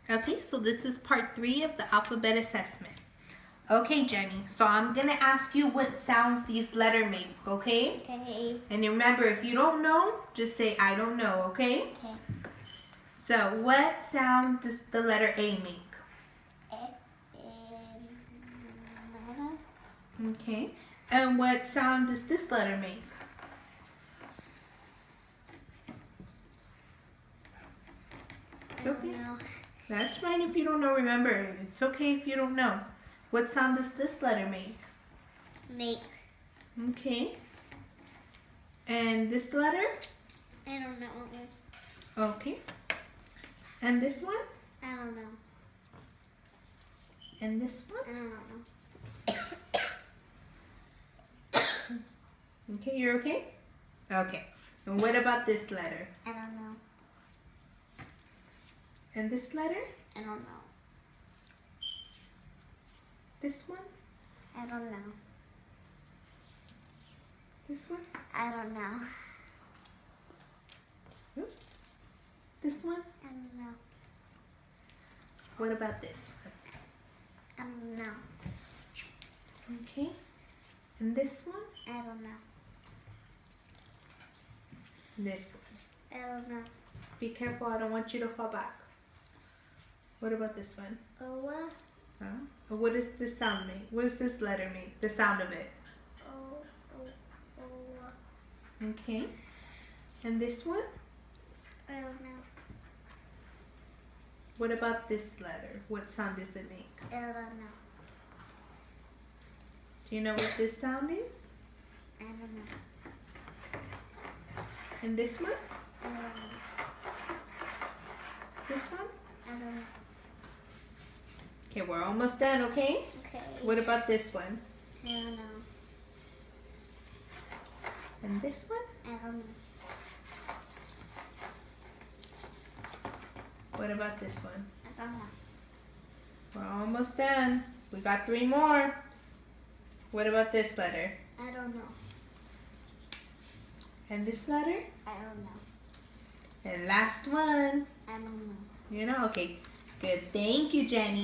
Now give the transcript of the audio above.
Okay, so this is part 3 of the alphabet assessment. Okay, Jenny, so I'm going to ask you what sounds these letters make, okay? Okay. And remember, if you don't know, just say, I don't know, okay? Okay. So, what sound does the letter A make? Okay. And what sound does this letter make? Okay. That's fine if you don't know. Remember, it's okay if you don't know. What sound does this letter make? Make. Okay. And this letter? I don't know. Okay. And this one? I don't know. And this one? I don't know. Okay, you're okay? Okay. And what about this letter? I don't know. And this letter? I don't know. This one? I don't know. This one? I don't know. Oops. This one? I don't know. What about this one? I don't know. Okay. And this one? I don't know. This one. I don't know. Be careful, I don't want you to fall back. What about this one? What? What does this sound make? What does this letter make? The sound of it. Okay. And this one? I don't know. What about this letter? What sound does it make? I don't know. Do you know what this sound is? I don't know. And this one? I don't know. This one? I don't know. Okay, we're almost done, okay? Okay. What about this one? I don't know. And this one? I don't know. What about this one? I don't know. We're almost done. We got 3 more. What about this letter? I don't know. And this letter? I don't know. And last one. I don't know. You know? Okay. Good. Thank you, Jenny.